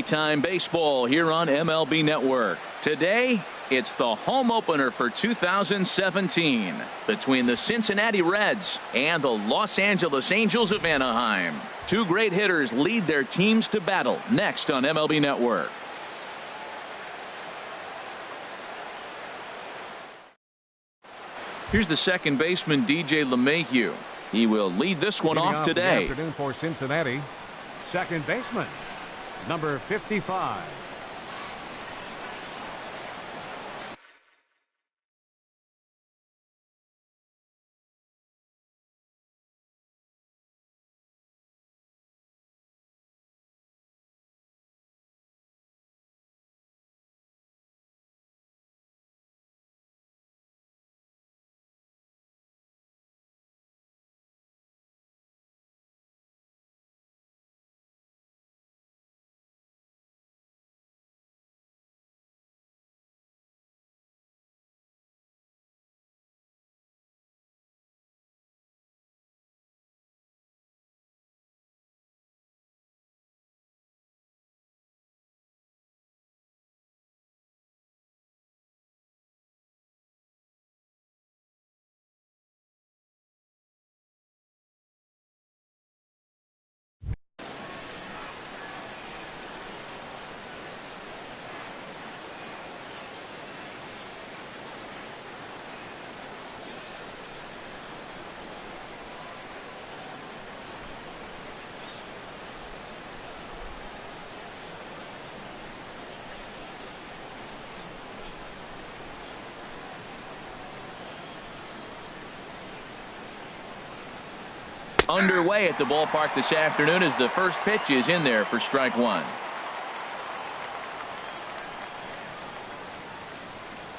Time baseball here on MLB Network. Today, it's the home opener for 2017 between the Cincinnati Reds and the Los Angeles Angels of Anaheim. Two great hitters lead their teams to battle next on MLB Network. Here's the second baseman, DJ LeMahieu. He will lead this one off today. Good afternoon for Cincinnati. Second baseman, number 55. Underway at the ballpark this afternoon as the first pitch is in there for strike one.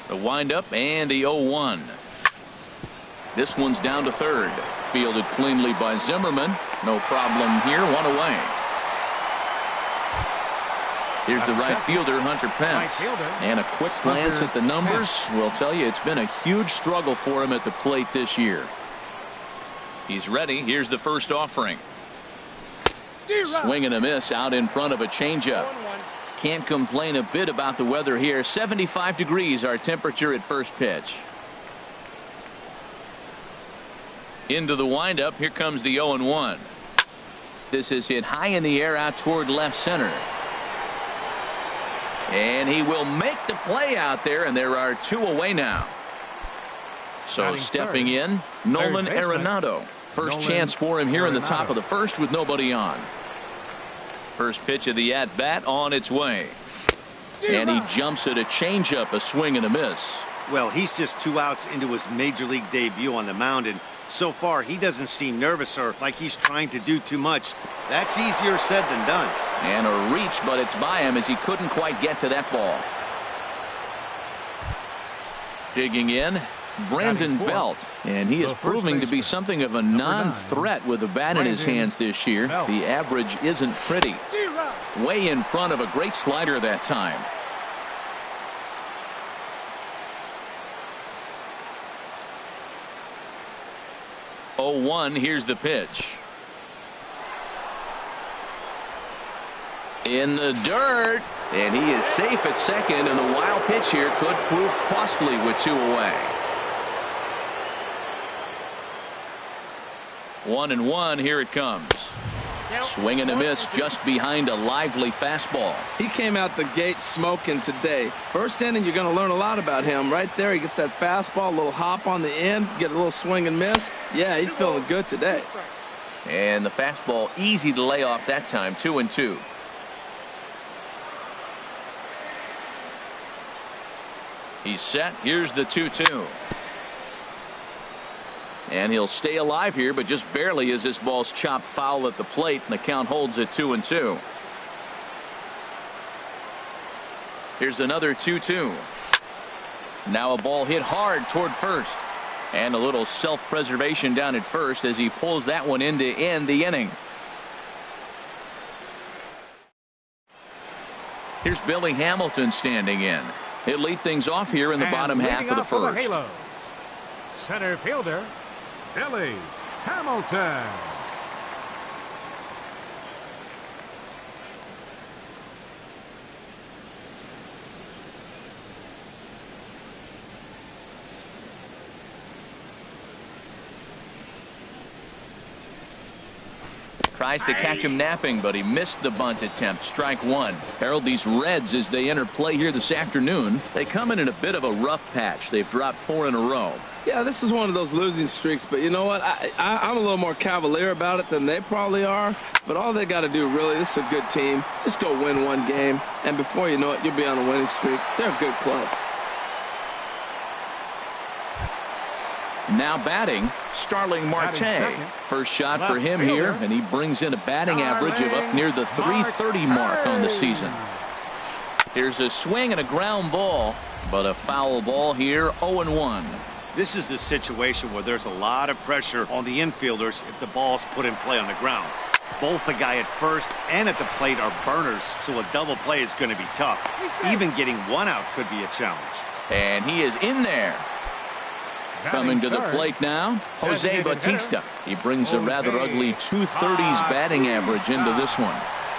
The windup and the 0-1. This one's down to third. Fielded cleanly by Zimmerman. No problem here. One away. Here's the right fielder, Hunter Pence. And a quick glance at the numbers will tell you it's been a huge struggle for him at the plate this year. He's ready. Here's the first offering. Swing and a miss out in front of a changeup. Can't complain a bit about the weather here. 75 degrees our temperature at first pitch. Into the windup. Here comes the 0-1. This is hit high in the air out toward left center. And he will make the play out there, and there are two away now. So stepping in, Nolan Arenado. First chance for him here in the top of the first with nobody on. First pitch of the at-bat on its way. And he jumps at a changeup, a swing and a miss. Well, he's just 2 outs into his major league debut on the mound, and so far he doesn't seem nervous or like he's trying to do too much. That's easier said than done. And a reach, but it's by him as he couldn't quite get to that ball. Digging in, Brandon Belt, and he is proving to be something of a non-threat with the bat in his hands this year. The average isn't pretty. Way in front of a great slider that time. Oh, 1, here's the pitch. In the dirt, and he is safe at second, and the wild pitch here could prove costly with 2 away. 1-1, here it comes. Swing and a miss just behind a lively fastball. He came out the gate smoking today. First inning, you're going to learn a lot about him. Right there, he gets that fastball, a little hop on the end, get a little swing and miss. Yeah, he's feeling good today. And the fastball easy to lay off that time. 2-2. He's set. Here's the 2-2. And he'll stay alive here, but just barely as this ball's chopped foul at the plate, and the count holds at 2-2. Here's another 2-2. Now a ball hit hard toward first. And a little self-preservation down at first as he pulls that one in to end the inning. Here's Billy Hamilton standing in. He'll lead things off here in the bottom half of the first. Center fielder, Billy Hamilton. Tries to catch him napping, but he missed the bunt attempt. Strike one. Harold, these Reds, as they enter play here this afternoon, they come in a bit of a rough patch. They've dropped 4 in a row. Yeah, this is one of those losing streaks, but you know what? I'm a little more cavalier about it than they probably are. But all they got to do, really, this is a good team. Just go win one game, and before you know it, you'll be on a winning streak. They're a good club. Now batting, Starling Marte. First shot for him here, and he brings in a batting average of up near the .330 mark on the season. Here's a swing and a ground ball, but a foul ball here, 0-1. This is the situation where there's a lot of pressure on the infielders if the ball's put in play on the ground. Both the guy at first and at the plate are burners, so a double play is going to be tough. Even getting one out could be a challenge. And he is in there. Coming to the plate now, Jose Bautista. He brings a rather ugly .230s batting average into this one.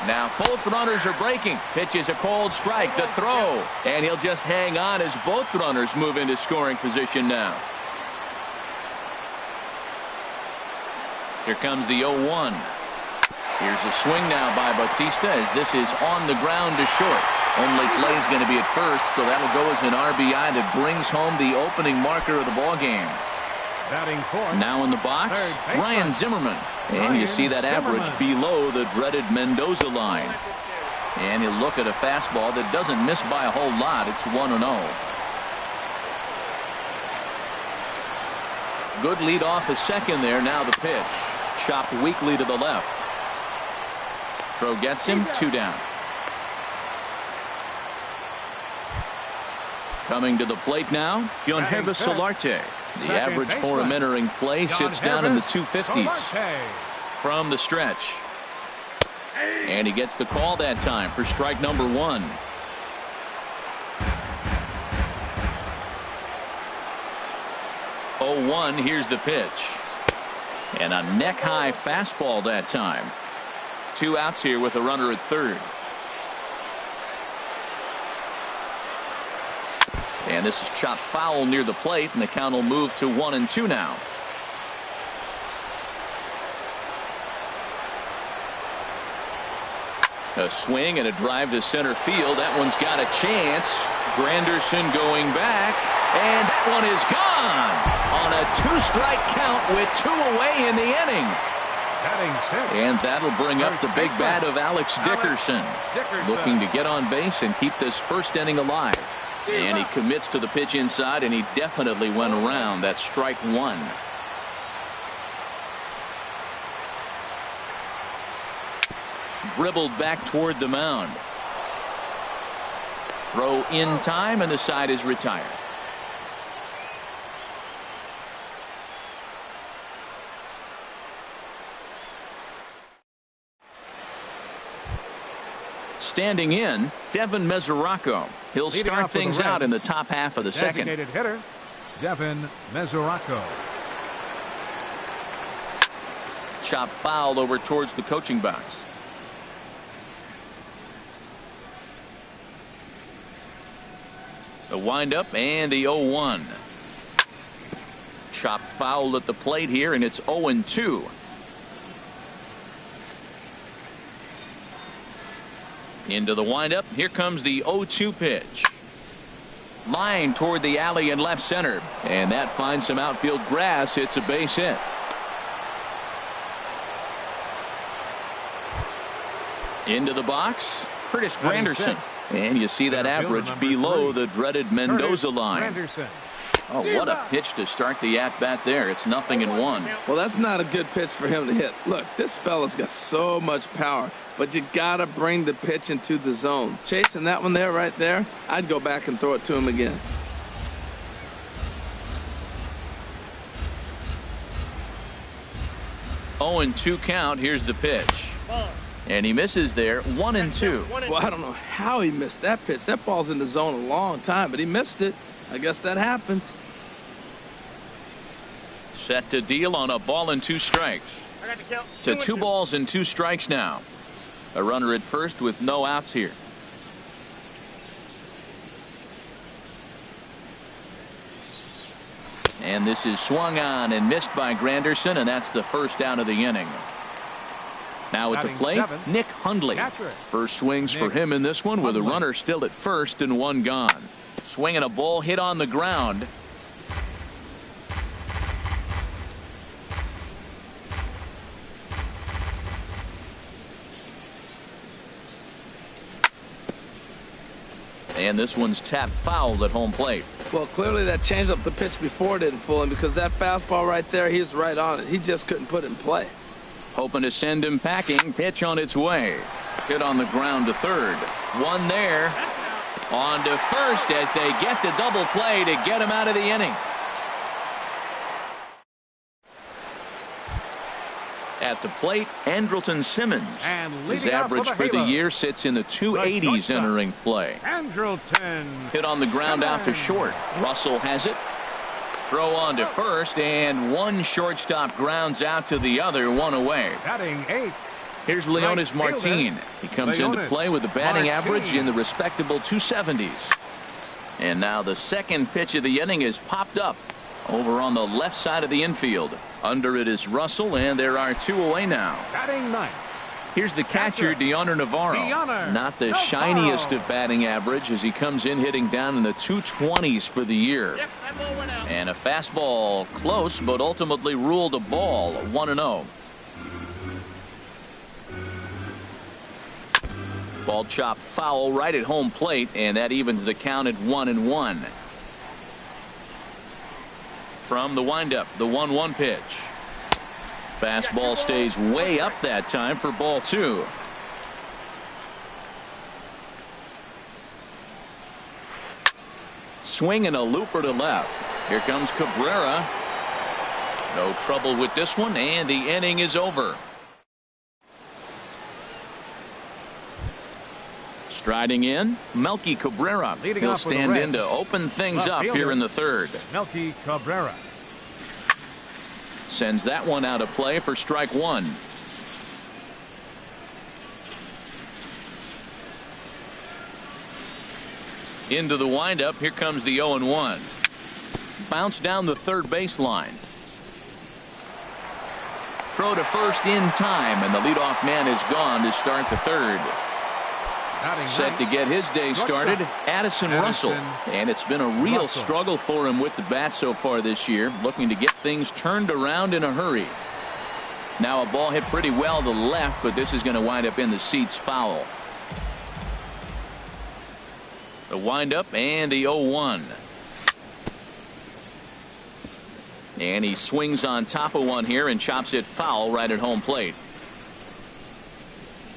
Now both runners are breaking. Pitch is a cold strike. The throw. And he'll just hang on as both runners move into scoring position now. Here comes the 0-1. Here's a swing now by Bautista as this is on the ground to short. Only play is going to be at first, so that'll go as an RBI that brings home the opening marker of the ball game. Now in the box, Ryan Zimmerman. And you see that average below the dreaded Mendoza line. And he'll look at a fastball that doesn't miss by a whole lot. It's 1-0. Good lead off a second there. Now the pitch. Chopped weakly to the left. Throw gets him, 2 down. Coming to the plate now, Junkies Solarte. The average for him entering play sits down in the 250s. From the stretch. And he gets the call that time for strike number 1. Oh, 0-1, here's the pitch. And a neck-high fastball that time. 2 outs here with a runner at third. And this is chopped foul near the plate, and the count will move to 1-2 now. A swing and a drive to center field. That one's got a chance. Granderson going back, and that one is gone on a 2-strike count with 2 away in the inning. And that'll bring up the big bat of Alex Dickerson, looking to get on base and keep this first inning alive. And he commits to the pitch inside, and he definitely went around. That's strike 1. Dribbled back toward the mound. Throw in time, and the side is retired. Standing in, Devin Mesoraco. He'll start things out in the top half of the second. Designated hitter, Devin Mesoraco. Chop foul over towards the coaching box. The windup and the 0-1. Chop foul at the plate here, and it's 0-2. Into the windup. Here comes the 0-2 pitch. Line toward the alley in left center. And that finds some outfield grass. It's a base hit. Into the box, Curtis Granderson. And you see that average below the dreaded Mendoza line. Oh, what a pitch to start the at-bat there. It's 0-1. Well, that's not a good pitch for him to hit. Look, this fella's got so much power, but you got to bring the pitch into the zone. Chasing that one there, right there, I'd go back and throw it to him again. Oh, 0-2 count. Here's the pitch. And he misses there. 1-2. Well, I don't know how he missed that pitch. That falls in the zone a long time, but he missed it. I guess that happens. Set to deal on a ball and 2 strikes. To 2 balls and 2 strikes now. A runner at first with no outs here. And this is swung on and missed by Granderson, and that's the first out of the inning. Now at the plate, Nick Hundley. First swings for him in this one with a runner still at first and one gone. Swinging a ball hit on the ground. And this one's tapped foul at home plate. Well, clearly that changeup the pitch before didn't fool him, because that fastball right there, he was right on it. He just couldn't put it in play. Hoping to send him packing. Pitch on its way. Hit on the ground to third. One there. On to first as they get the double play to get him out of the inning. At the plate, Andrelton Simmons. His average for the year sits in the 280s entering play. Andrelton. Hit on the ground out to short. Russell has it. Throw on to first, and one shortstop grounds out to the other, one away. Batting 8. Here's Leonis Martin. He comes into play with a batting average in the respectable 270s. And now the second pitch of the inning is popped up over on the left side of the infield. Under it is Russell, and there are two away now. Batting 9. Here's the catcher, Dioner Navarro. Not the shiniest of batting average as he comes in hitting down in the 220s for the year. And a fastball close, but ultimately ruled a ball, 1-0. Ball chopped foul right at home plate, and that evens the count at 1-1. From the windup, the 1-1 pitch. Fastball stays way up that time for ball 2. Swing and a looper to left. Here comes Cabrera. No trouble with this one, and the inning is over. Striding in, Melky Cabrera. He'll stand in to open things up here in the third. Melky Cabrera sends that one out of play for strike one. Into the windup. Here comes the 0-1. Bounce down the third baseline. Throw to first in time, and the leadoff man is gone to start the third. Set to get his day started, Addison Russell. And it's been a real struggle for him with the bat so far this year, looking to get things turned around in a hurry. Now a ball hit pretty well to the left, but this is going to wind up in the seats foul. The windup and the 0-1. And he swings on top of one here and chops it foul right at home plate.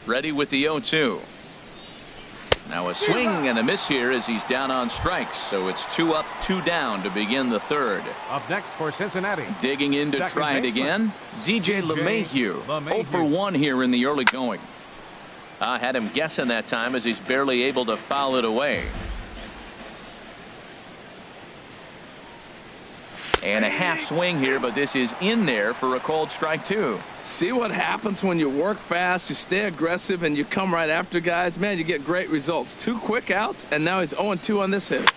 Ready with the 0-2. Now a swing and a miss here as he's down on strikes. So it's 2 up, 2 down to begin the third. Up next for Cincinnati. Digging in to try it again. DJ LeMahieu. 0 for 1 here in the early going. I had him guessing that time as he's barely able to foul it away. And a half swing here, but this is in there for a called strike 2. See what happens when you work fast, you stay aggressive, and you come right after guys? Man, you get great results. 2 quick outs, and now he's 0-2 on this hit.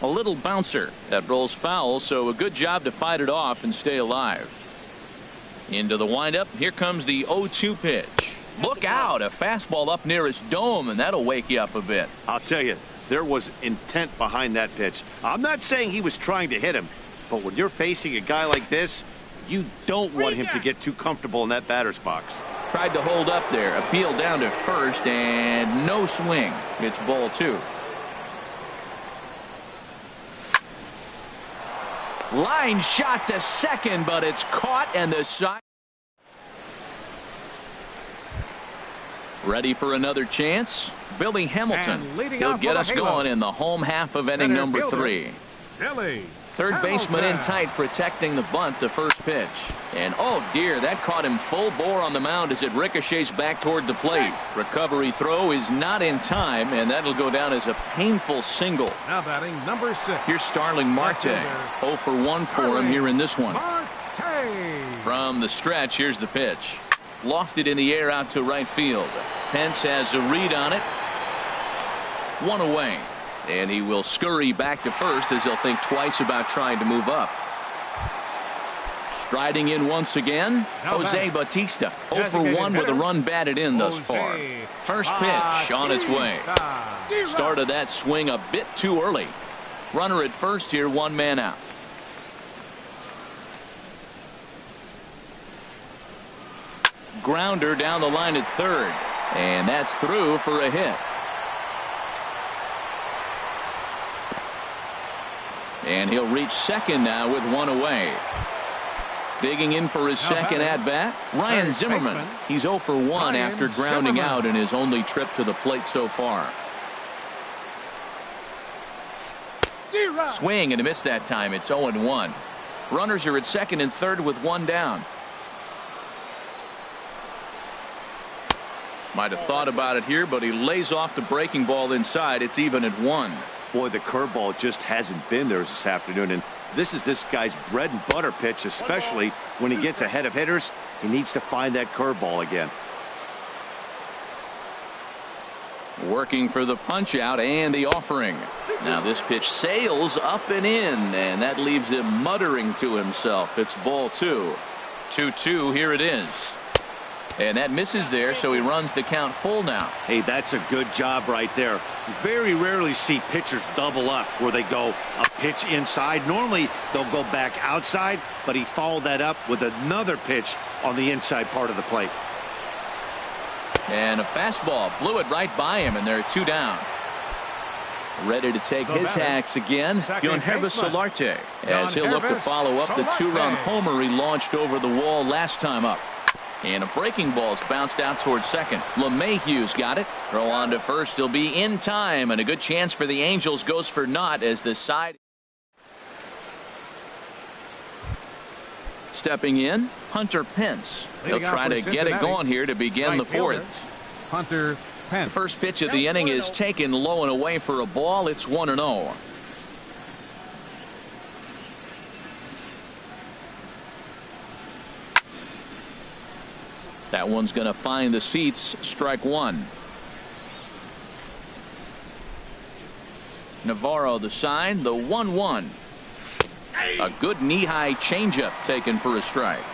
A little bouncer that rolls foul, so a good job to fight it off and stay alive. Into the windup. Here comes the 0-2 pitch. Look out, a fastball up near his dome, and that'll wake you up a bit. I'll tell you, there was intent behind that pitch. I'm not saying he was trying to hit him, but when you're facing a guy like this, you don't want him to get too comfortable in that batter's box. Tried to hold up there, appeal down to first, and no swing. It's ball 2. Line shot to second, but it's caught, and the side. Ready for another chance? Billy Hamilton. He'll get us going in the home half of inning number 3. Third baseman in tight, protecting the bunt, the first pitch. And oh dear, that caught him full bore on the mound as it ricochets back toward the plate. Recovery throw is not in time, and that'll go down as a painful single. Now batting number 6. Here's Starling Marte. 0 for 1 for him here in this one. From the stretch, here's the pitch. Lofted in the air out to right field. Pence has a read on it. 1 away. And he will scurry back to first as he'll think twice about trying to move up. Striding in once again, Jose Bautista. 0 for 1 with a run batted in thus far. First pitch on its way. Started that swing a bit too early. Runner at first here, 1 man out. Grounder down the line at third. And that's through for a hit. And he'll reach second now with 1 away. Digging in for his second at-bat, Ryan Zimmerman. He's 0 for 1 after grounding out in his only trip to the plate so far. Swing and a miss that time. It's 0-1. Runners are at second and third with 1 down. Might have thought about it here, but he lays off the breaking ball inside. It's even at 1. Boy, the curveball just hasn't been there this afternoon, and this is this guy's bread and butter pitch, especially when he gets ahead of hitters. He needs to find that curveball again. Working for the punch out and the offering. Now this pitch sails up and in, and that leaves him muttering to himself. It's ball 2. 2-2. Here it is. And that misses there, so he runs the count full now. Hey, that's a good job right there. You very rarely see pitchers double up where they go a pitch inside. Normally they'll go back outside, but he followed that up with another pitch on the inside part of the plate. And a fastball blew it right by him, and there are 2 down. Ready to take his hacks again, Junkies Solarte, as he'll look to follow up the 2-run homer he launched over the wall last time up. And a breaking ball's bounced out towards second. LeMahieu's got it. Throw on to first. He'll be in time, and a good chance for the Angels goes for naught as the side. Stepping in, Hunter Pence. He'll try to get it going here to begin the 4th. Hunter Pence. First pitch of the inning is taken low and away for a ball. It's 1-0. That one's going to find the seats. Strike 1. Navarro the sign. The 1-1. A good knee-high changeup taken for a strike.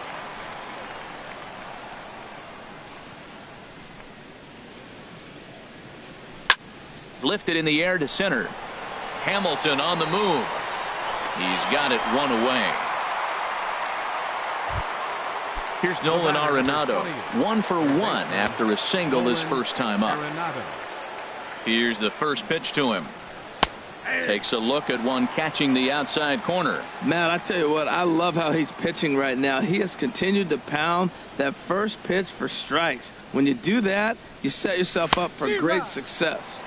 Lifted in the air to center. Hamilton on the move. He's got it 1 away. Here's Nolan Arenado, 1 for 1 after a single his first time up. Here's the first pitch to him. Takes a look at one catching the outside corner. Man, I tell you what, I love how he's pitching right now. He has continued to pound that first pitch for strikes. When you do that, you set yourself up for great success.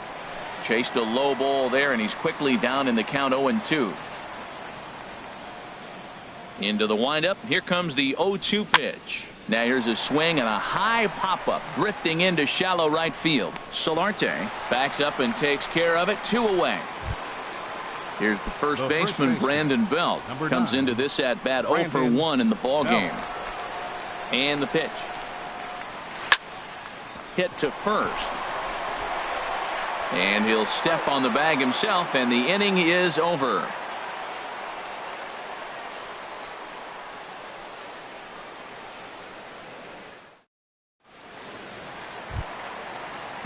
Chased a low ball there, and he's quickly down in the count 0-2. Into the windup. Here comes the 0-2 pitch. Now here's a swing and a high pop-up drifting into shallow right field. Solarte backs up and takes care of it. 2 away. Here's the first baseman, Brandon Belt. Comes into this at-bat 0 for 1 in the ball game. And the pitch. Hit to first. And he'll step on the bag himself, and the inning is over.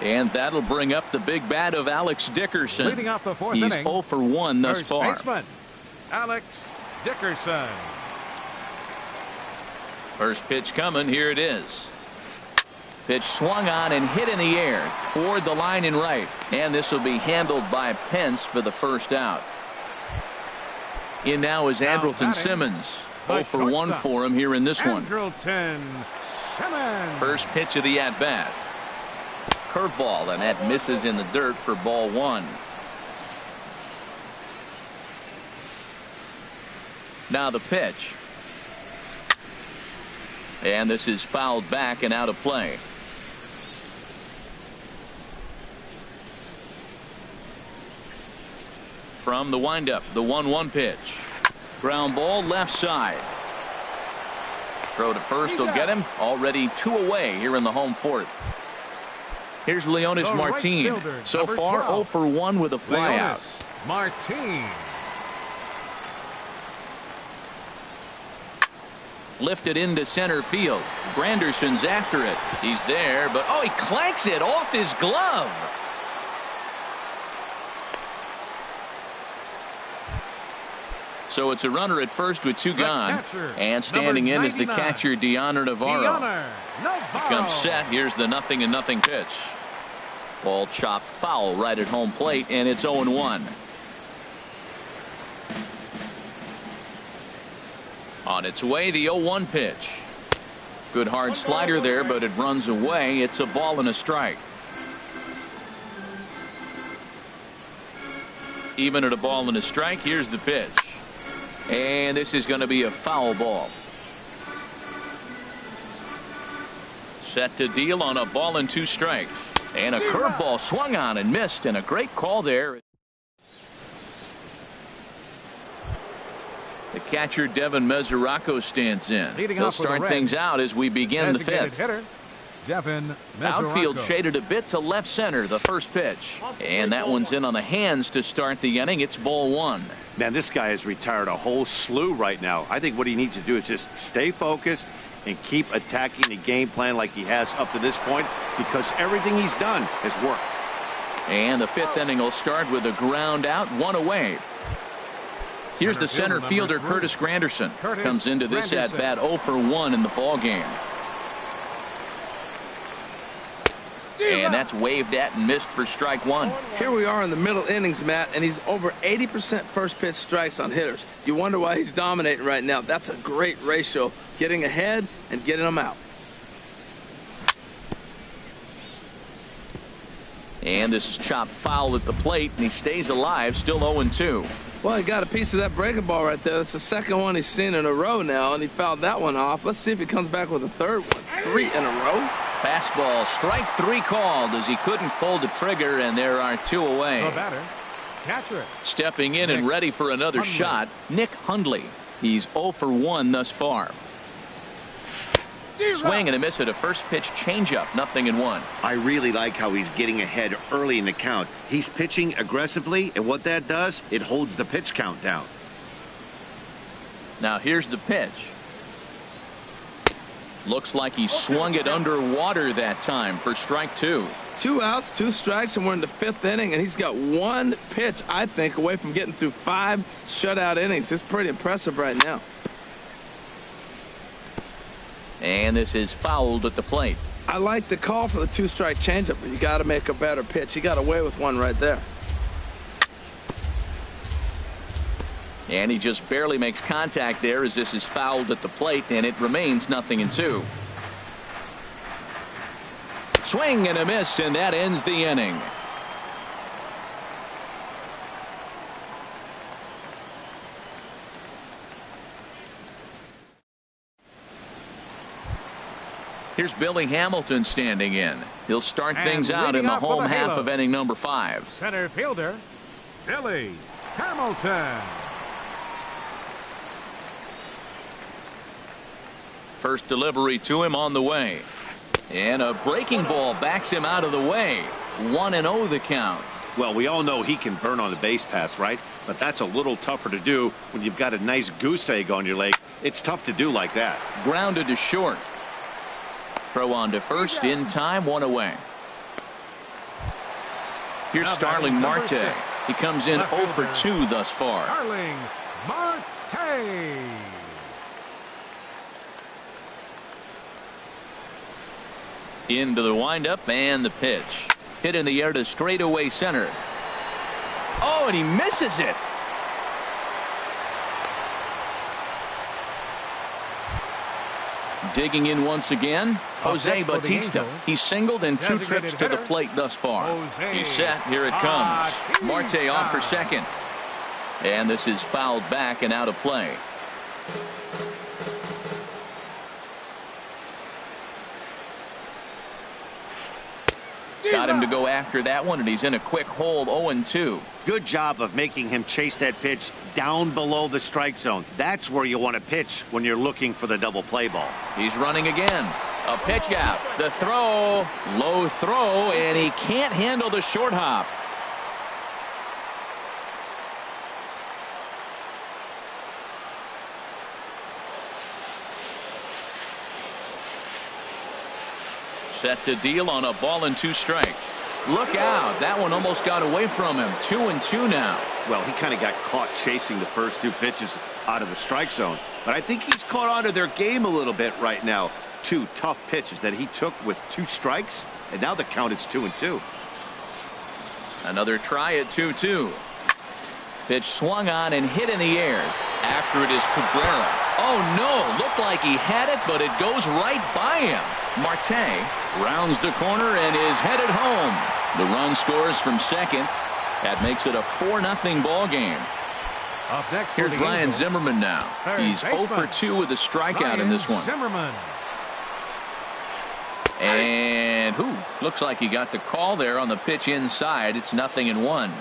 And that'll bring up the big bat of Alex Dickerson. Leading off the 4th He's inning, 0 for 1 thus far. Baseman, Alex Dickerson. First pitch coming. Here it is. Pitch swung on and hit in the air toward the line in right. And this will be handled by Pence for the first out. In now is Andrelton Simmons. 0 for 1 for him here in this one. Andrelton Simmons. First pitch of the at-bat. Curveball, and that misses in the dirt for ball 1. Now the pitch. And this is fouled back and out of play. From the windup, the 1-1 pitch. Ground ball left side. Throw to first will get him. Already 2 away here in the home 4th. Here's Leonis Martin. Right so far 0 for 1 with a flyout. Martin. Lifted into center field. Granderson's after it. He's there, but oh, he clanks it off his glove. So it's a runner at first with two gone. And standing in is the catcher, Deanna Navarro. He comes set. Here's the 0-0 pitch. Ball chopped foul right at home plate, and it's 0-1. On its way, the 0-1 pitch. Good hard slider there, but it runs away. It's a ball and a strike. Even at a ball and a strike, here's the pitch. And this is going to be a foul ball. Set to deal on a ball and 2 strikes. And a curveball swung on and missed, and a great call there. The catcher, Devin Mesoraco, stands in. He'll start things out as we begin the 5th. Outfield shaded a bit to left center, the first pitch. And that one's in on the hands to start the inning. It's ball 1. Man, this guy has retired a whole slew right now. I think what he needs to do is just stay focused and keep attacking the game plan like he has up to this point, because everything he's done has worked. And the 5th inning will start with a ground out, 1 away. Here's the center fielder, Curtis Granderson. Comes into this at bat 0 for 1 in the ball game. And that's waved at and missed for strike 1. Here we are in the middle innings, Matt, and he's over 80% first pitch strikes on hitters. You wonder why he's dominating right now. That's a great ratio, getting ahead and getting them out. And this is chopped foul at the plate, and he stays alive, still 0-2. Well, he got a piece of that breaking ball right there. That's the second one he's seen in a row now, and he fouled that one off. Let's see if he comes back with a third one. 3 in a row. Fastball, strike 3 called as he couldn't pull the trigger, and there are 2 away. The batter, catcher. Stepping in and ready for another shot, Nick Hundley. He's 0 for 1 thus far. Swing and a miss at a first pitch changeup, 0-1. I really like how he's getting ahead early in the count. He's pitching aggressively, and what that does, it holds the pitch count down. Now here's the pitch. Looks like he swung it underwater that time for strike 2. 2 outs, 2 strikes, and we're in the 5th inning, and he's got 1 pitch, I think, away from getting through 5 shutout innings. It's pretty impressive right now. And this is fouled at the plate. I like the call for the 2-strike changeup, but you got to make a better pitch. He got away with one right there. And he just barely makes contact there as this is fouled at the plate, and it remains 0-2. Swing and a miss, and that ends the inning. Here's Billy Hamilton standing in. He'll start things out in the home half of inning number 5. Center fielder, Billy Hamilton. First delivery to him on the way. And a breaking ball backs him out of the way. 1-0 the count. Well, we all know he can burn on the base pass, right? But that's a little tougher to do when you've got a nice goose egg on your leg. It's tough to do like that. Grounded to short. Throw on to first in time, 1 away. Here's Starling Marte. He comes in 0 for 2 thus far. Starling Marte. Into the windup and the pitch. Hit in the air to straightaway center. Oh, and he misses it. Digging in once again, Jose Bautista. He's singled in 2 trips to the plate thus far. He's set. Here it comes. Marte off for second. And this is fouled back and out of play. Got him to go after that one, and he's in a quick hole, 0-2. Good job of making him chase that pitch down below the strike zone. That's where you want to pitch when you're looking for the double play ball. He's running again. A pitch out. The throw. Low throw, and he can't handle the short hop. Set to deal on a ball and 2 strikes. Look out. That one almost got away from him. 2-2 now. Well, he kind of got caught chasing the first 2 pitches out of the strike zone. But I think he's caught on to their game a little bit right now. 2 tough pitches that he took with 2 strikes. And now the count is 2-2. Another try at 2-2. Pitch swung on and hit in the air. After it is Cabrera. Oh, no. Looked like he had it, but it goes right by him. Marte rounds the corner and is headed home. The run scores from second. That makes it a 4-0 ball game. Up next, here's Ryan Zimmerman now. He's 0 for 2 with a strikeout in this one. Zimmerman. And looks like he got the call there on the pitch inside. It's 0-1.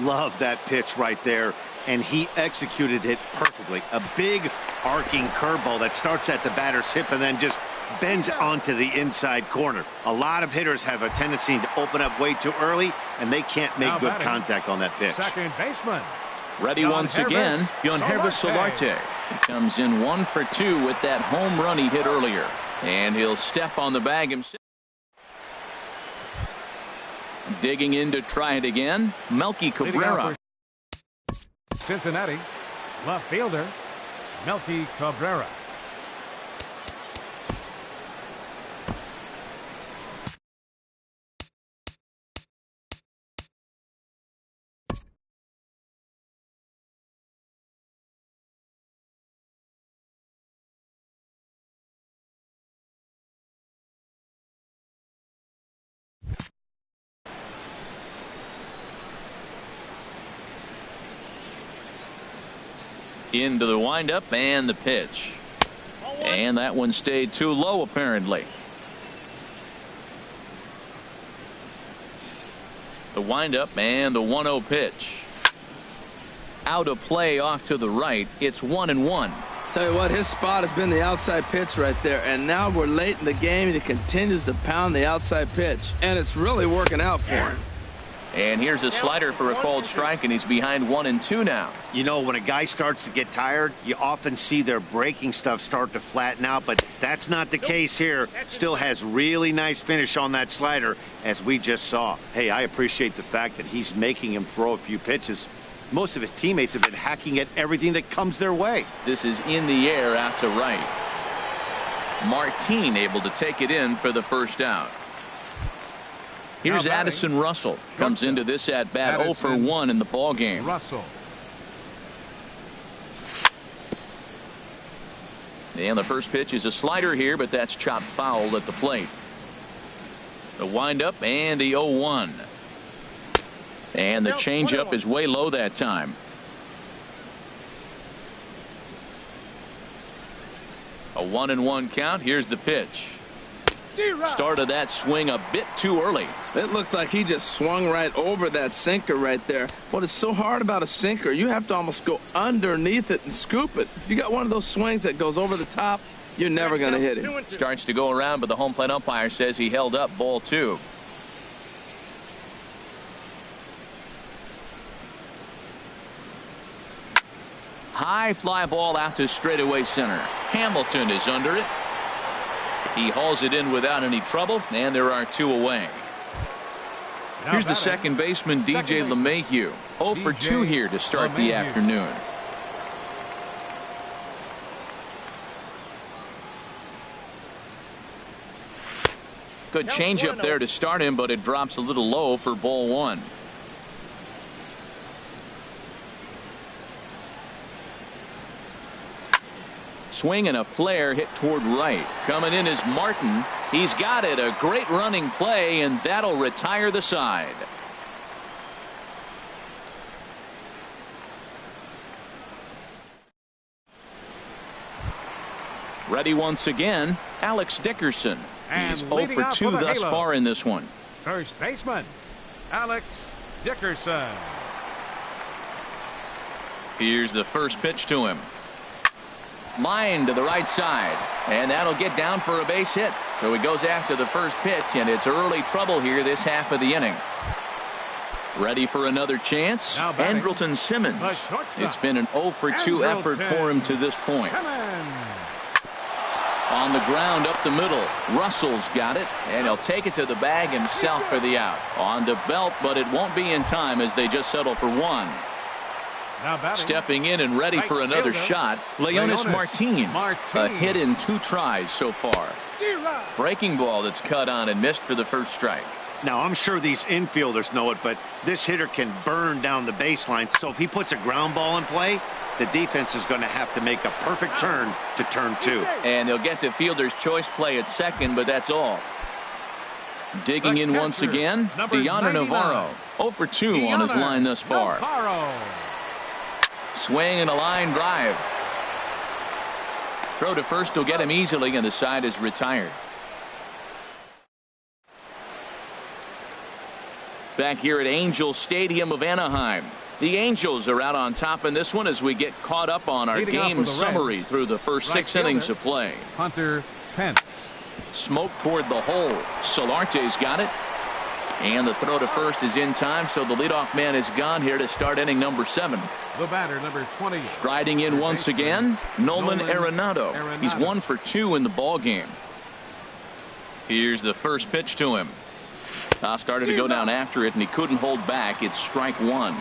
Love that pitch right there, and he executed it perfectly. A big arcing curveball that starts at the batter's hip and then just bends onto the inside corner. A lot of hitters have a tendency to open up way too early, and they can't make good contact on that pitch. Second baseman. Ready once again, Junkies Solarte. He comes in 1 for 2 with that home run he hit earlier. And he'll step on the bag himself. Digging in to try it again, Melky Cabrera. Cincinnati, left fielder, Melky Cabrera. Into the windup and the pitch. And that one stayed too low apparently. The windup and the 1-0 pitch. Out of play off to the right. It's 1-1. Tell you what, his spot has been the outside pitch right there, and now we're late in the game and he continues to pound the outside pitch, and it's really working out for him. And here's a slider for a called strike, and he's behind 1-2 now. You know, when a guy starts to get tired, you often see their breaking stuff start to flatten out, but that's not the case here. Still has really nice finish on that slider, as we just saw. Hey, I appreciate the fact that he's making him throw a few pitches. Most of his teammates have been hacking at everything that comes their way. This is in the air out to right. Martin able to take it in for the first out. Here's Addison Russell. Comes into this at bat 0 for 1 in the ball game. Russell. And the first pitch is a slider here, but that's chopped foul at the plate. The windup and the 0-1. And the changeup is way low that time. A 1-1 count. Here's the pitch. Started that swing a bit too early. It looks like he just swung right over that sinker right there. What is so hard about a sinker, you have to almost go underneath it and scoop it. If you got one of those swings that goes over the top, you're never going to hit it. Starts to go around, but the home plate umpire says he held up ball 2. High fly ball out to straightaway center. Hamilton is under it. He hauls it in without any trouble, and there are 2 away. Here's the second baseman, DJ LeMahieu. 0 for 2 here to start the afternoon. Good changeup there to start him, but it drops a little low for ball 1. Swing and a flare hit toward right. Coming in is Martin. He's got it. A great running play, and that'll retire the side. Ready once again, Alex Dickerson. He's 0 for 2 thus far in this one. First baseman, Alex Dickerson. Here's the first pitch to him. Line to the right side, and that'll get down for a base hit. So he goes after the first pitch, and it's early trouble here this half of the inning. Ready for another chance? Andrelton Simmons. It's been an 0 for 2 effort for him to this point. On the ground up the middle. Russell's got it, and he'll take it to the bag himself for the out. On to Belt, but it won't be in time as they just settle for one. Stepping in and ready for another shot, Leonis Martin. A hit in 2 tries so far. Breaking ball that's cut on and missed for the first strike. Now, I'm sure these infielders know it, but this hitter can burn down the baseline. So if he puts a ground ball in play, the defense is going to have to make a perfect turn to turn 2. And they'll get the fielder's choice play at second, but that's all. Digging in once again, Deoner Navarro. 0 for 2 on his line thus far. Swing and a line drive. Throw to first will get him easily, and the side is retired. Back here at Angels Stadium of Anaheim. The Angels are out on top in this one as we get caught up on our game summary through the first 6 innings of play. Hunter Pence. Smoke toward the hole. Solarte's got it. And the throw to first is in time, so the leadoff man is gone here to start inning number 7. The batter, number 20. Striding in once again, Nolan Arenado. He's 1 for 2 in the ball game. Here's the first pitch to him. Started to go down after it, and he couldn't hold back. It's strike 1.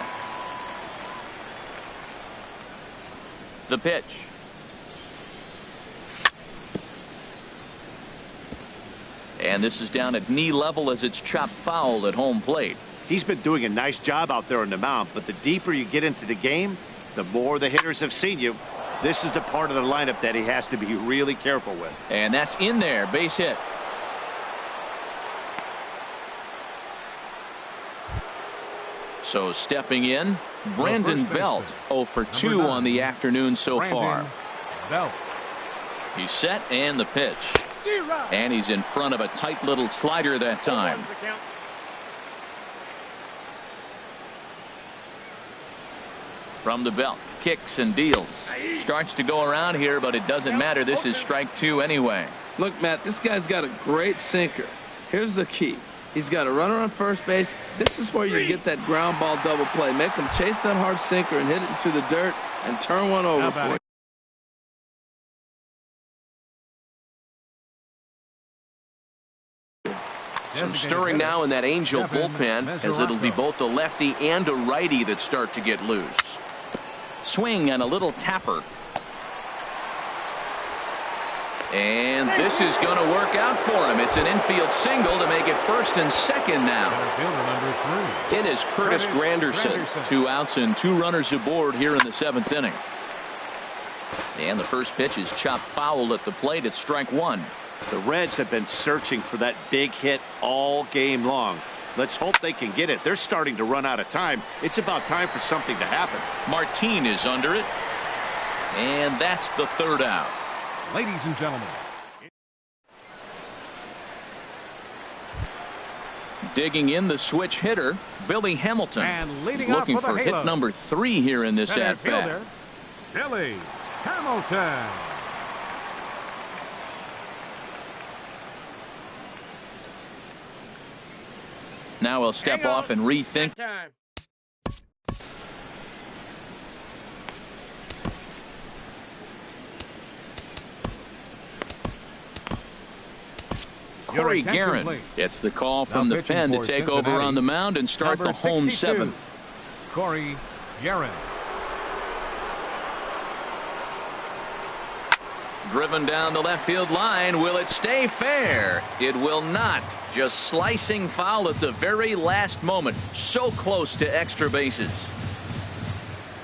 The pitch. And this is down at knee level as it's chopped foul at home plate. He's been doing a nice job out there on the mound, but the deeper you get into the game, the more the hitters have seen you. This is the part of the lineup that he has to be really careful with. And that's in there. Base hit. So stepping in, Brandon Belt. 0 for 2 on the afternoon so far. Belt. He's set, and the pitch. And he's in front of a tight little slider that time. From the belt, kicks and deals. Starts to go around here, but it doesn't matter. This is strike 2 anyway. Look, Matt, this guy's got a great sinker. Here's the key. He's got a runner on first base. This is where you get that ground ball double play. Make him chase that hard sinker and hit it into the dirt and turn one over for you. Some stirring now in that Angel bullpen, as it'll be both a lefty and a righty that start to get loose. Swing and a little tapper. And this is going to work out for him. It's an infield single to make it first and second now. It is Curtis Granderson. 2 outs and 2 runners aboard here in the 7th inning. And the first pitch is chopped foul at the plate. It's strike 1. The Reds have been searching for that big hit all game long. Let's hope they can get it. They're starting to run out of time. It's about time for something to happen. Martin is under it. And that's the 3rd out. Ladies and gentlemen. Digging in the switch hitter, Billy Hamilton. And He's looking for hit number 3 here in this at-bat. Billy Hamilton. Now he'll step off and rethink. Corey Guerin gets the call from the pen to take over on the mound and start the home 7th. Corey Guerin. Driven down the left field line. Will it stay fair? It will not. Just slicing foul at the very last moment. So close to extra bases.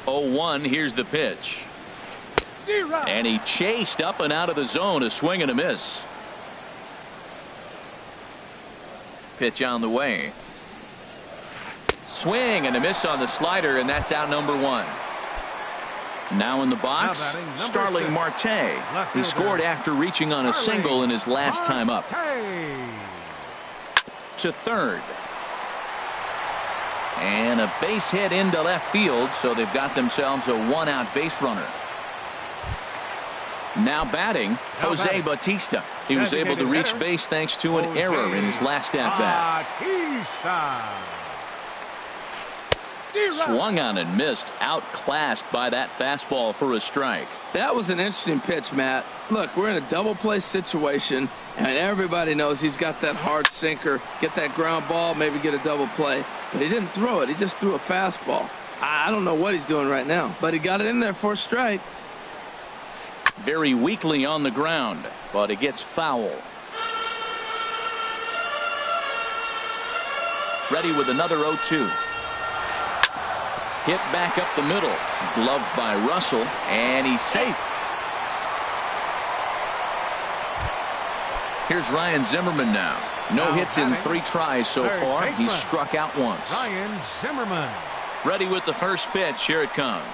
0-1. Here's the pitch. And he chased up and out of the zone. A swing and a miss. Pitch on the way. Swing and a miss on the slider, and that's out number 1. Now in the box, Starling Marte. He scored after reaching on a single in his last time up. To third. And a base hit into left field, so they've got themselves a 1-out base runner. Now batting, Jose Bautista. He was able to reach base thanks to an error in his last at-bat. Swung on and missed. Outclassed by that fastball for a strike. That was an interesting pitch, Matt. Look, we're in a double play situation, and everybody knows he's got that hard sinker. Get that ground ball, maybe get a double play. But he didn't throw it. He just threw a fastball. I don't know what he's doing right now, but he got it in there for a strike. Very weakly on the ground, but it gets foul. Ready with another 0-2. Hit back up the middle. Gloved by Russell, and he's safe. Here's Ryan Zimmerman now. No hits in 3 tries so far. He's struck out once. Ryan Zimmerman. Ready with the first pitch. Here it comes.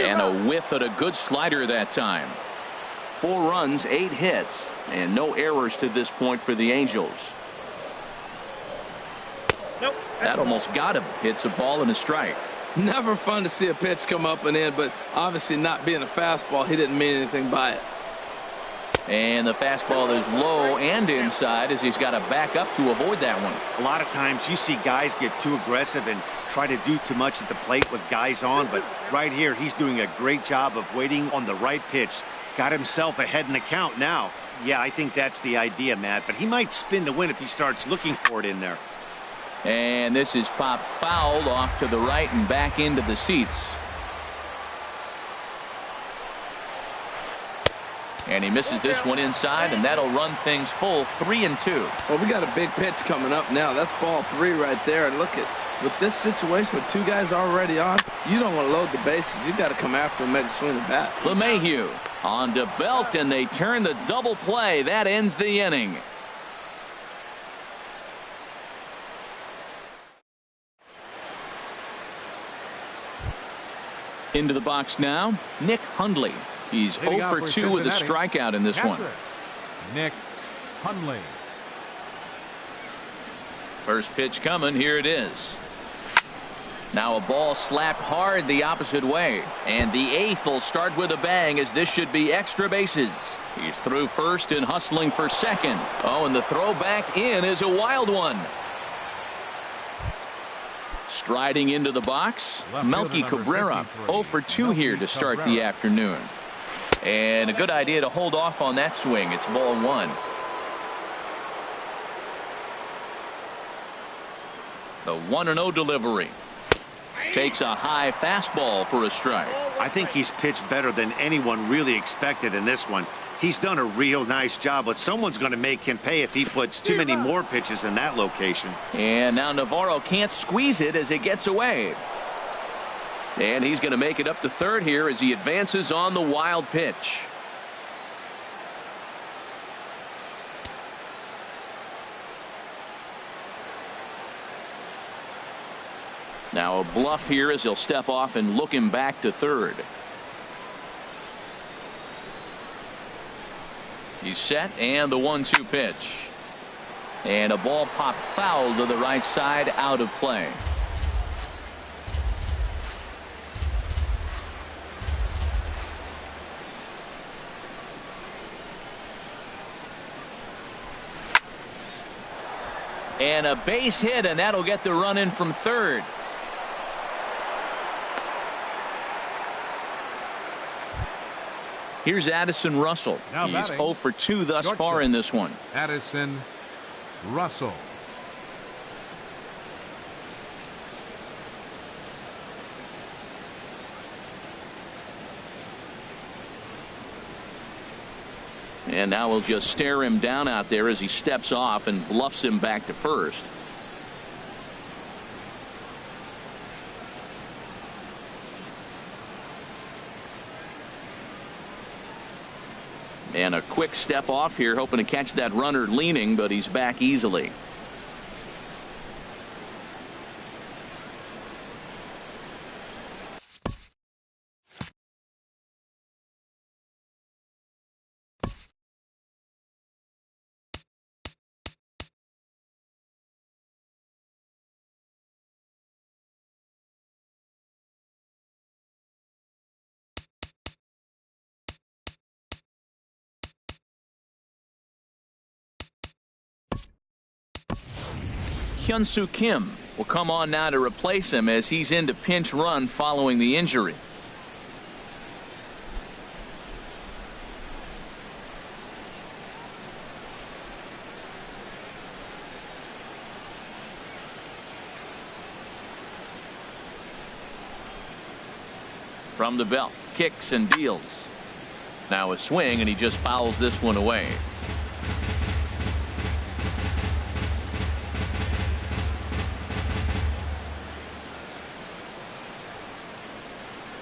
And a whiff at a good slider that time. 4 runs, 8 hits, and no errors to this point for the Angels. Nope. That almost got him. Hits a ball and a strike. Never fun to see a pitch come up and in, but obviously not being a fastball, he didn't mean anything by it. And the fastball is low and inside as he's got to back up to avoid that one. A lot of times you see guys get too aggressive and try to do too much at the plate with guys on, but right here he's doing a great job of waiting on the right pitch. Got himself ahead in the count now. Yeah, I think that's the idea, Matt, but he might spin the win if he starts looking for it in there. And this is popped fouled off to the right and back into the seats. And he misses this one inside, and that'll run things full 3-2. Well, we got a big pitch coming up now. That's ball 3 right there. And look at, with this situation with 2 guys already on, you don't want to load the bases. You got to come after him, make a swing the bat. LeMahieu on to Belt, and they turn the double play. That ends the inning. Into the box now, Nick Hundley. He's 0 for 2 with a strikeout in this one. Nick Hundley. First pitch coming. Here it is. Now a ball slapped hard the opposite way. And the 8th will start with a bang, as this should be extra bases. He's through first and hustling for second. Oh, and the throw back in is a wild one. Striding into the box, Melky Cabrera. 0 for 2 here to start the afternoon. And a good idea to hold off on that swing. It's ball 1. The 1-0 delivery. Takes a high fastball for a strike. I think he's pitched better than anyone really expected in this one. He's done a real nice job, but someone's going to make him pay if he puts too many more pitches in that location. And now Navarro can't squeeze it as it gets away. And he's going to make it up to third here as he advances on the wild pitch. Now a bluff here as he'll step off and look him back to third. He's set, and the 1-2 pitch. And a ball popped foul to the right side, out of play. And a base hit, and that'll get the run in from third. Here's Addison Russell. Now He's batting, 0 for 2 thus far in this one. Addison Russell. And now we'll just stare him down out there as he steps off and bluffs him back to first. And a quick step off here, hoping to catch that runner leaning, but he's back easily. Hyun-Soo Kim will come on now to replace him as he's into pinch run following the injury. From the belt, kicks and deals. Now a swing, and he just fouls this one away.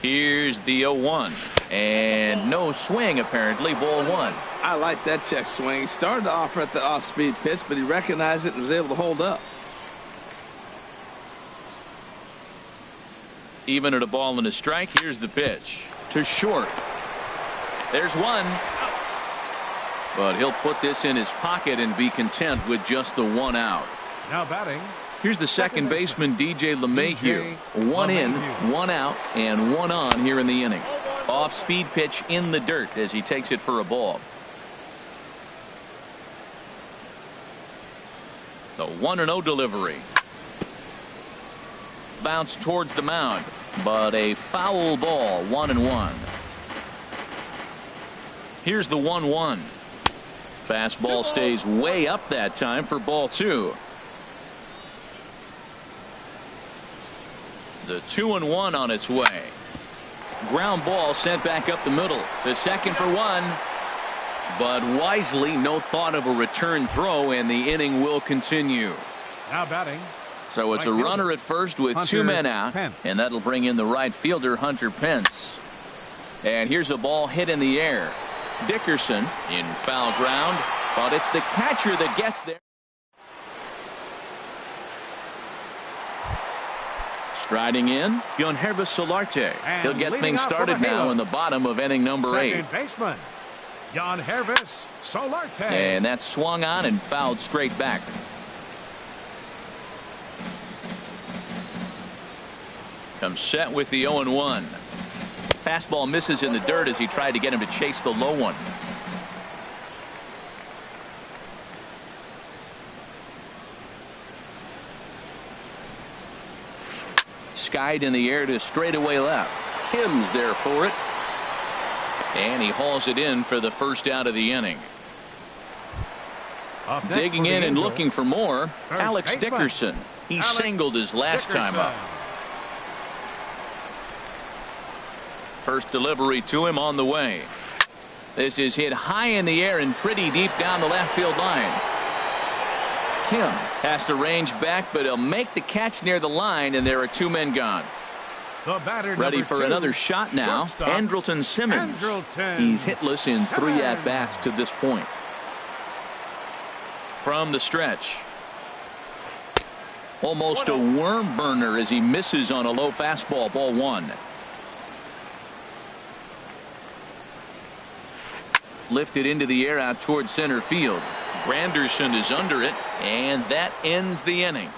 Here's the 0-1, and no swing apparently, ball one. I like that check swing. He started off at the off-speed pitch, but he recognized it and was able to hold up. Even at a ball and a strike, here's the pitch to short. There's one, but he'll put this in his pocket and be content with just the one out. Now batting. Here's the second baseman, DJ LeMahieu. One in, one out, and one on here in the inning. Off-speed pitch in the dirt as he takes it for a ball. The 1-0 delivery. Bounce towards the mound, but a foul ball, 1-1. Here's the 1-1. Fastball stays way up that time for ball two. The 2-1 on its way. Ground ball sent back up the middle. To second for one. But wisely, no thought of a return throw, and the inning will continue. Now batting. So it's a runner at first with two men out, and that'll bring in the right fielder, Hunter Pence. And here's a ball hit in the air. Dickerson in foul ground, but it's the catcher that gets there. Striding in, Junkies Solarte. He'll get things started now in the bottom of inning number 8. Second baseman, Junkies Solarte. And that's swung on and fouled straight back. Comes set with the 0-1. Fastball misses in the dirt as he tried to get him to chase the low one. Skied in the air to straightaway left. Kim's there for it. And he hauls it in for the first out of the inning. Digging in and looking for more, Alex Dickerson. He singled his last time up. First delivery to him on the way. This is hit high in the air and pretty deep down the left field line. Kim has to range back, but he'll make the catch near the line, and there are two men gone. The batter, ready for another shot now. Andrelton Simmons. He's hitless in 3 at-bats to this point. From the stretch. Almost a worm burner as he misses on a low fastball, ball one. Lifted into the air out towards center field. Granderson is under it, and that ends the inning.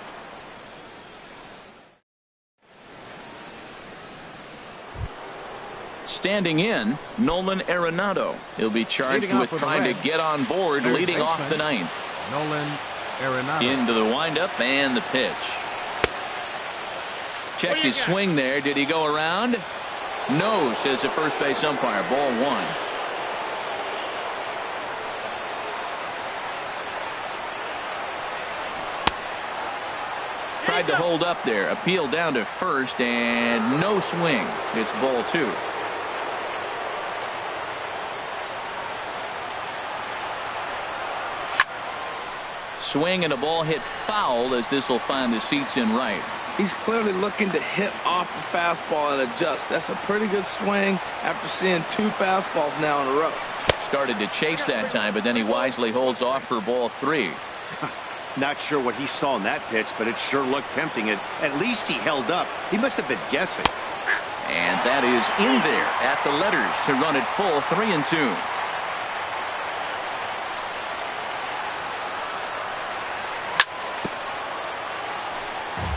Standing in, Nolan Arenado. He'll be charged with trying to get on board, leading off the 9th. Nolan Arenado. Into the windup and the pitch. Checked his swing there. Did he go around? No, says the first base umpire. Ball one. Tried to hold up there. Appeal down to first, and no swing. It's ball two. Swing and a ball hit foul as this will find the seats in right. He's clearly looking to hit off the fastball and adjust. That's a pretty good swing after seeing 2 fastballs now in a row. Started to chase that time, but then he wisely holds off for ball 3. Not sure what he saw in that pitch, but it sure looked tempting. At least he held up. He must have been guessing. And that is in there at the letters to run it full 3-2.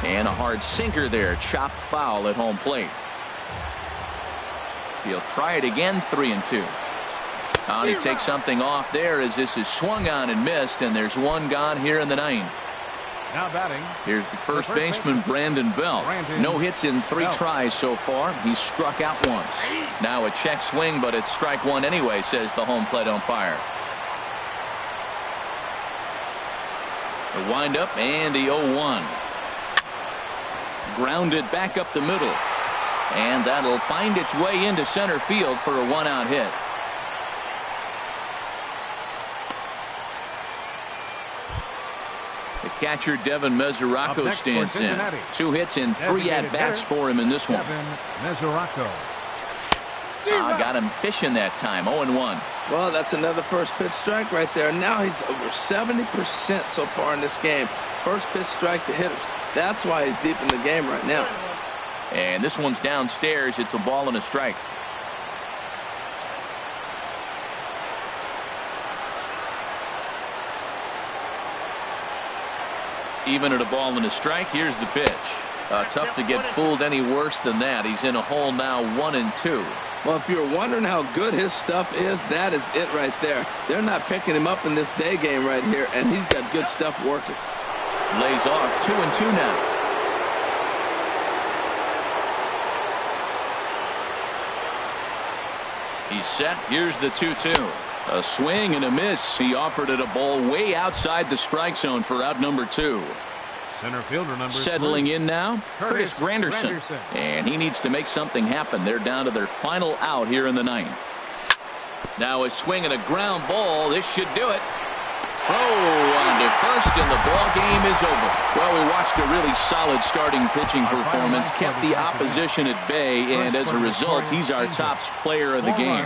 And a hard sinker there, chopped foul at home plate. He'll try it again, 3-2. And he takes something off there as this is swung on and missed, and there's one gone here in the 9th. Now batting. Here's the first baseman, Brandon Belt. No hits in 3 tries so far. He's struck out once. Now a check swing, but it's strike 1 anyway, says the home plate umpire. The windup and the 0-1. Grounded back up the middle. And that'll find its way into center field for a 1-out hit. The catcher, Devin Mesoraco, stands in. 2 hits in 3 at-bats for him in this one. Mesoraco. Got him fishing that time. 0-1. Well, that's another first pitch strike right there. Now he's over 70% so far in this game. First pitch strike to hitters. That's why he's deep in the game right now. And this one's downstairs. It's a ball and a strike. Even at a ball and a strike, here's the pitch. Tough to get fooled any worse than that. He's in a hole now, 1-2. Well, if you're wondering how good his stuff is, that is it right there. They're not picking him up in this day game right here, and he's got good stuff working. Lays off, 2-2 now. He's set. Here's the 2-2. A swing and a miss. He offered it a ball way outside the strike zone for out number 2. Center fielder number Settling 3. in now, Curtis Granderson. And he needs to make something happen. They're down to their final out here in the 9th. Now a swing and a ground ball. This should do it. Throw on to first, and the ball game is over. Well, we watched a really solid starting pitching performance, kept the opposition at bay, and as a result, he's our top player of the game.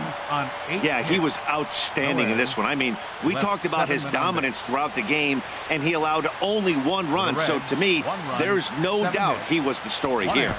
Yeah, he was outstanding in this one. I mean, we talked about his dominance throughout the game, and he allowed only 1 run. So to me, there's no doubt he was the story here.